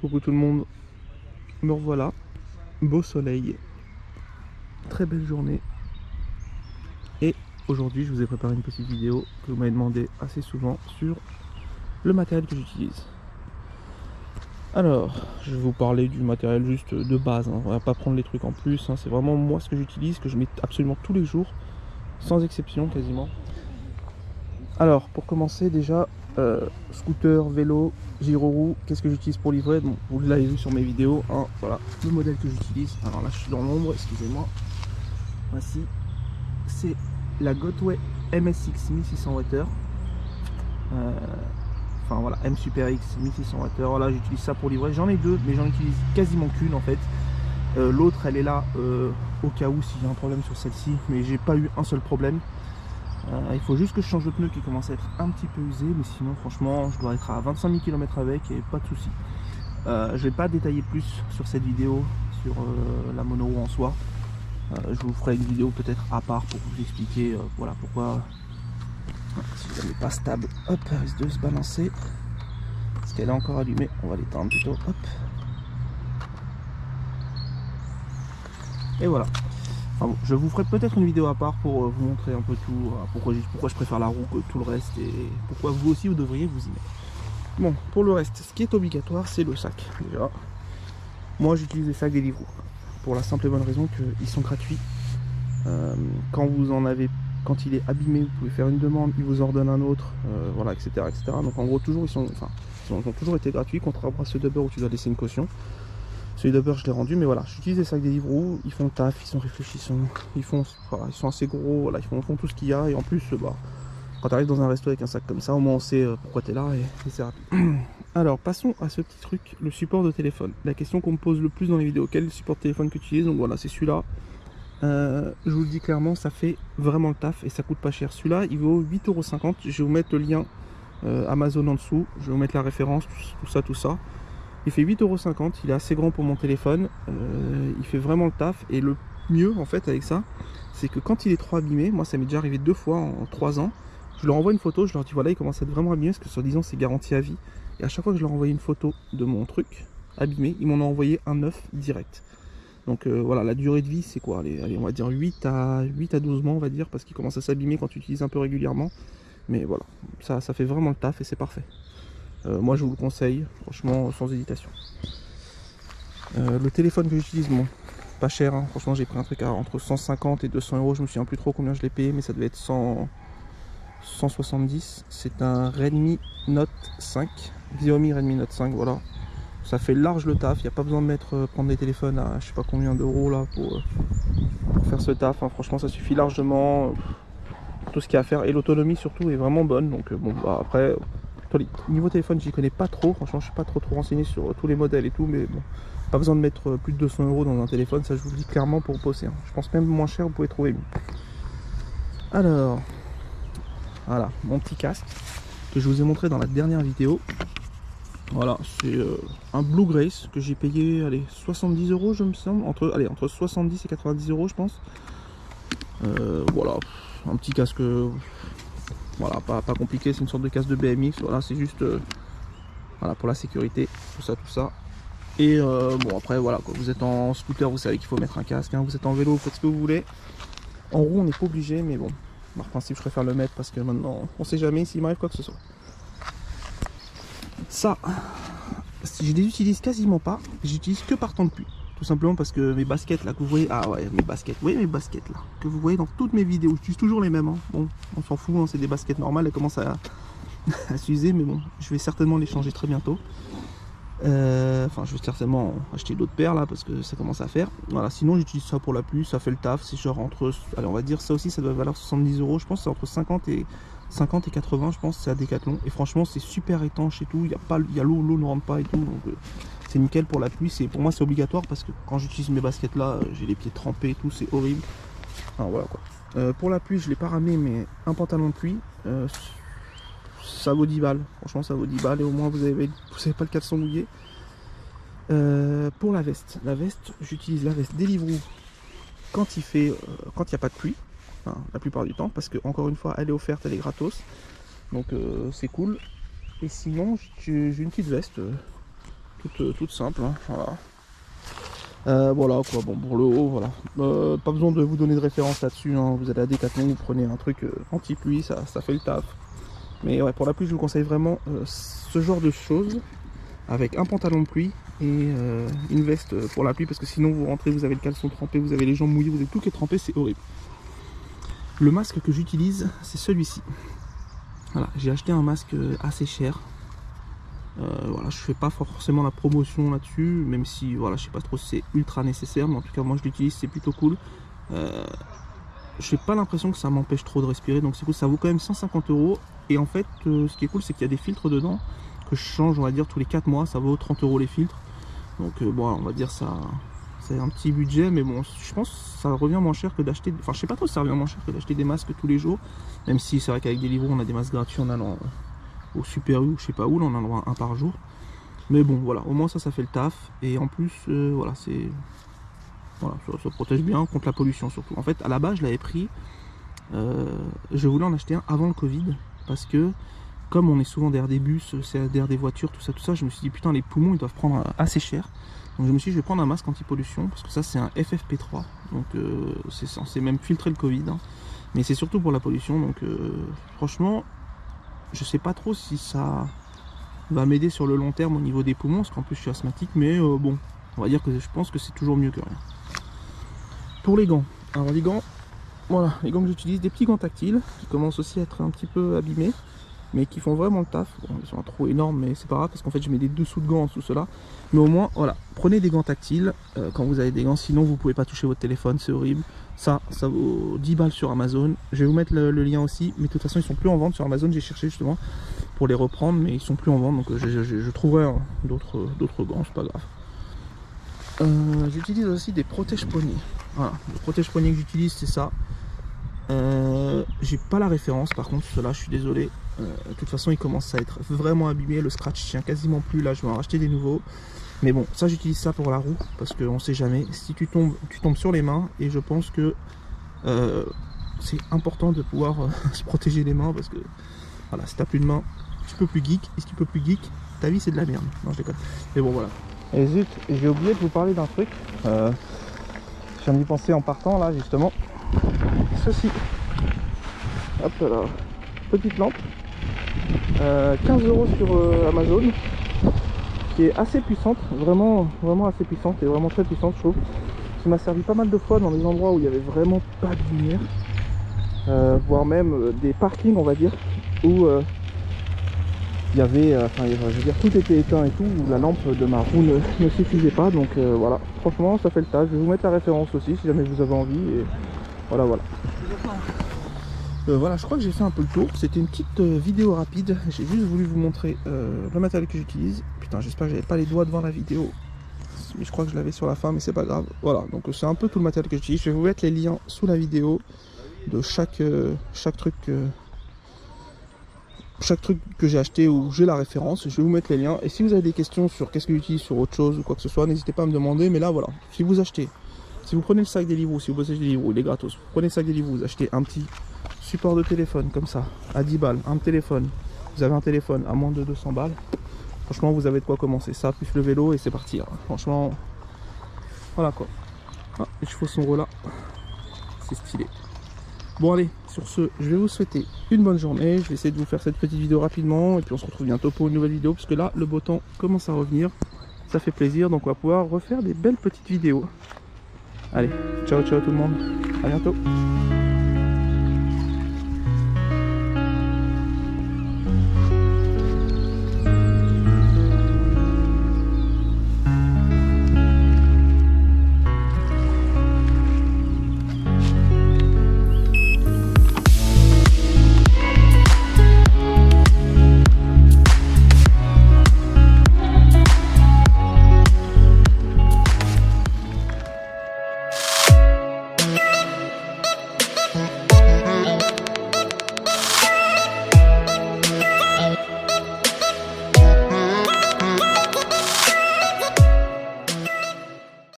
Coucou tout le monde, me revoilà, beau soleil, très belle journée. Et aujourd'hui je vous ai préparé une petite vidéo que vous m'avez demandé assez souvent sur le matériel que j'utilise. Alors, je vais vous parler du matériel juste de base, hein. On va pas prendre les trucs en plus, hein. C'est vraiment moi ce que j'utilise, que je mets absolument tous les jours, sans exception quasiment. Alors, pour commencer déjà, scooter, vélo, gyroroue, qu'est-ce que j'utilise pour livrer? Bon, vous l'avez vu sur mes vidéos, hein, voilà le modèle que j'utilise. Alors là, je suis dans l'ombre, excusez-moi. Voici, c'est la Gotway MSX 1600 Wh. Enfin voilà, M Super X 1600 Wh. Voilà, j'utilise ça pour livrer. J'en ai deux, mais j'en utilise quasiment qu'une en fait. L'autre, elle est là au cas où s'il y a un problème sur celle-ci, mais j'ai pas eu un seul problème. Il faut juste que je change le pneu qui commence à être un petit peu usé, mais sinon franchement je dois être à 25 000 km avec et pas de soucis. Je vais pas détailler plus sur cette vidéo, sur la monoroue en soi. Je vous ferai une vidéo peut-être à part pour vous expliquer voilà pourquoi, si elle n'est pas stable, hop, elle risque de se balancer. Parce qu'elle est encore allumée, on va l'éteindre plutôt, hop. Et voilà. Enfin bon, je vous ferai peut-être une vidéo à part pour vous montrer un peu tout, pourquoi je préfère la roue que tout le reste et pourquoi vous aussi vous devriez vous y mettre. Bon, pour le reste, ce qui est obligatoire, c'est le sac. Déjà, moi j'utilise les sacs Deliveroo pour la simple et bonne raison qu'ils sont gratuits. Quand vous en avez, quand il est abîmé, vous pouvez faire une demande, ils vous en redonnent un autre, voilà, etc., etc. Donc en gros, toujours ils ont toujours été gratuits, contrairement à ceux d'Uber où tu dois laisser une caution. Celui d'Uber je l'ai rendu, mais voilà, j'utilise les sacs Deliveroo, ils font le taf, ils sont réfléchissants, ils sont assez gros, voilà, ils font tout ce qu'il y a, et en plus, quand tu arrives dans un resto avec un sac comme ça, au moins on sait pourquoi tu es là et c'est rapide. Alors passons à ce petit truc, le support de téléphone. La question qu'on me pose le plus dans les vidéos, quel support de téléphone que tu utilises? Donc voilà, c'est celui-là. Je vous le dis clairement, ça fait vraiment le taf et ça coûte pas cher. Celui-là, il vaut 8,50 €. Je vais vous mettre le lien Amazon en dessous. Je vais vous mettre la référence, tout ça. Il fait 8,50 €. Il est assez grand pour mon téléphone. Il fait vraiment le taf. Et le mieux, en fait, avec ça, c'est que quand il est trop abîmé, moi, ça m'est déjà arrivé 2 fois en 3 ans. Je leur envoie une photo, je leur dis voilà, il commence à être vraiment abîmé parce que soi-disant c'est garanti à vie. Et à chaque fois que je leur envoyais une photo de mon truc abîmé, ils m'en ont envoyé un neuf direct. Donc voilà, la durée de vie c'est quoi? Allez, on va dire 8 à 12 mois on va dire, parce qu'il commence à s'abîmer quand tu utilises un peu régulièrement. Mais voilà, ça fait vraiment le taf et c'est parfait. Moi je vous le conseille, franchement, sans hésitation. Le téléphone que j'utilise, bon, pas cher, hein. Franchement j'ai pris un truc entre 150 et 200 €, je me souviens plus trop combien je l'ai payé, mais ça devait être 170. C'est un Redmi Note 5, Xiaomi Redmi Note 5, voilà. Ça fait large le taf, il n'y a pas besoin de prendre des téléphones à je sais pas combien d'euros là pour faire ce taf, hein. Franchement ça suffit largement pour tout ce qu'il y a à faire et l'autonomie surtout est vraiment bonne. Donc bon bah après niveau téléphone j'y connais pas trop, franchement je suis pas trop renseigné sur tous les modèles et tout, mais bon, pas besoin de mettre plus de 200 € dans un téléphone, ça je vous le dis clairement pour bosser, hein. Je pense même moins cher vous pouvez trouver mieux. Alors voilà mon petit casque que je vous ai montré dans la dernière vidéo. Voilà, c'est un Blue Grace que j'ai payé, allez, 70 € je me semble, entre 70 et 90 € je pense. Voilà, un petit casque, voilà, pas compliqué, c'est une sorte de casque de BMX, voilà, c'est juste voilà, pour la sécurité, tout ça. Et bon après voilà, quand vous êtes en scooter vous savez qu'il faut mettre un casque, hein. Vous êtes en vélo, vous faites ce que vous voulez. En roue on n'est pas obligé, mais bon, par principe je préfère le mettre parce que maintenant on sait jamais s'il m'arrive quoi que ce soit. Ça, je les utilise quasiment pas, j'utilise que par temps de pluie. Tout simplement parce que mes baskets là que vous voyez, ah ouais mes baskets, oui mes baskets là, que vous voyez dans toutes mes vidéos, j'utilise toujours les mêmes, hein. Bon, on s'en fout, hein, c'est des baskets normales, elles commencent à s'user, mais bon, je vais certainement les changer très bientôt. Enfin je vais certainement acheter d'autres paires là parce que ça commence à faire. Voilà, sinon j'utilise ça pour la pluie, ça fait le taf, c'est genre entre, allez on va dire ça aussi ça doit valoir 70 €, je pense c'est entre 50 et 80 je pense, c'est à Decathlon et franchement c'est super étanche et tout, il y a l'eau ne rentre pas et tout, donc c'est nickel pour la pluie. Pour moi c'est obligatoire parce que quand j'utilise mes baskets là j'ai les pieds trempés et tout, c'est horrible. Enfin, voilà quoi. Pour la pluie je l'ai pas ramené, mais un pantalon de pluie, ça vaut 10 balles, franchement ça vaut 10 balles et au moins vous avez pas le caleçon mouillé. Pour la veste, j'utilise la veste Deliveroo quand il n'y a pas de pluie, enfin, la plupart du temps, parce que encore une fois elle est offerte, elle est gratos, donc c'est cool. Et sinon j'ai une petite veste toute simple, hein, voilà. Voilà quoi, bon pour le haut, voilà. Pas besoin de vous donner de référence là-dessus, hein. Vous allez à Decathlon, vous prenez un truc anti-pluie, ça fait le taf. Mais ouais, pour la pluie, je vous conseille vraiment ce genre de choses, avec un pantalon de pluie et une veste pour la pluie, parce que sinon vous rentrez, vous avez le caleçon trempé, vous avez les jambes mouillées, vous avez tout qui est trempé, c'est horrible. Le masque que j'utilise, c'est celui-ci. Voilà, j'ai acheté un masque assez cher. Voilà, je fais pas forcément la promotion là-dessus, même si voilà, je sais pas trop si c'est ultra nécessaire, mais en tout cas moi je l'utilise, c'est plutôt cool. J'ai pas l'impression que ça m'empêche trop de respirer, donc c'est cool. Ça vaut quand même 150 €. Et en fait, ce qui est cool, c'est qu'il y a des filtres dedans que je change, on va dire tous les 4 mois. Ça vaut 30 € les filtres. Donc bon, on va dire ça, c'est un petit budget, mais bon, je pense que ça revient moins cher que d'acheter. Enfin, je sais pas trop si ça revient moins cher que d'acheter des masques tous les jours. Même si c'est vrai qu'avec Deliveroo, on a des masques gratuits en allant au Super U, je sais pas où, là on en a droit à un par jour. Mais bon, voilà, au moins ça fait le taf. Et en plus, voilà, c'est. Voilà, ça protège bien contre la pollution surtout. En fait, à la base, je l'avais pris. Je voulais en acheter un avant le Covid. Parce que, comme on est souvent derrière des bus, c'est derrière des voitures, tout ça, je me suis dit, putain, les poumons, ils doivent prendre assez cher. Donc je me suis dit, je vais prendre un masque anti-pollution. Parce que ça, c'est un FFP3. Donc c'est censé même filtrer le Covid. Hein. Mais c'est surtout pour la pollution. Donc franchement, je sais pas trop si ça va m'aider sur le long terme au niveau des poumons. Parce qu'en plus, je suis asthmatique. Mais bon, on va dire que je pense que c'est toujours mieux que rien. Pour les gants, alors les gants, voilà, les gants que j'utilise, des petits gants tactiles qui commencent aussi à être un petit peu abîmés, mais qui font vraiment le taf. Bon, ils sont trop énormes, mais c'est pas grave parce qu'en fait je mets des dessous de gants en dessous cela. Mais au moins, voilà, prenez des gants tactiles quand vous avez des gants, sinon vous pouvez pas toucher votre téléphone, c'est horrible. Ça vaut 10 balles sur Amazon. Je vais vous mettre le lien aussi, mais de toute façon ils sont plus en vente sur Amazon. J'ai cherché justement pour les reprendre, mais ils sont plus en vente, donc je trouverai hein, d'autres gants, c'est pas grave. J'utilise aussi des protèges poignets. Voilà, le protège poignet que j'utilise, c'est ça. J'ai pas la référence, par contre, ceux-là, je suis désolé. De toute façon, ils commencent à être vraiment abîmés. Le scratch tient quasiment plus. Là, je vais en racheter des nouveaux. Mais bon, ça, j'utilise ça pour la roue parce qu'on sait jamais. Si tu tombes sur les mains. Et je pense que c'est important de pouvoir se protéger les mains parce que voilà, si t'as plus de main, tu peux plus geek. Et si tu peux plus geek, ta vie c'est de la merde. Non, je déconne. Mais bon, voilà. Et zut, j'ai oublié de vous parler d'un truc. Je viens d'y penser en partant là, justement. Ceci. Hop là. Petite lampe. 15 € sur Amazon. Qui est assez puissante. Vraiment assez puissante. Et vraiment très puissante, je trouve. Qui m'a servi pas mal de fois dans des endroits où il n'y avait vraiment pas de lumière. Voire même des parkings, on va dire. Où il y avait, je veux dire, tout était éteint et tout, où la lampe de ma roue ne suffisait pas, donc voilà, franchement ça fait le tas. Je vais vous mettre la référence aussi si jamais vous avez envie, et voilà. Voilà, je crois que j'ai fait un peu le tour, c'était une petite vidéo rapide, j'ai juste voulu vous montrer le matériel que j'utilise. Putain, j'espère que j'avais pas les doigts devant la vidéo, mais je crois que je l'avais sur la fin, mais c'est pas grave. Voilà, donc c'est un peu tout le matériel que j'utilise. Je vais vous mettre les liens sous la vidéo de chaque truc que j'ai acheté où j'ai la référence. Je vais vous mettre les liens, et si vous avez des questions sur qu'est-ce que j'utilise sur autre chose ou quoi que ce soit, n'hésitez pas à me demander. Mais là voilà, si vous prenez le sac Deliveroo, si vous bossez chez Deliveroo, il est gratos, vous prenez le sac Deliveroo, vous achetez un petit support de téléphone comme ça à 10 balles, un téléphone, vous avez un téléphone à moins de 200 balles, franchement vous avez de quoi commencer. Ça plus le vélo et c'est parti, hein. Franchement voilà quoi. Ah, les chevaux sont relats, c'est stylé. Bon allez, sur ce, je vais vous souhaiter une bonne journée. Je vais essayer de vous faire cette petite vidéo rapidement. Et puis on se retrouve bientôt pour une nouvelle vidéo. Parce que là, le beau temps commence à revenir. Ça fait plaisir. Donc on va pouvoir refaire des belles petites vidéos. Allez, ciao tout le monde. À bientôt.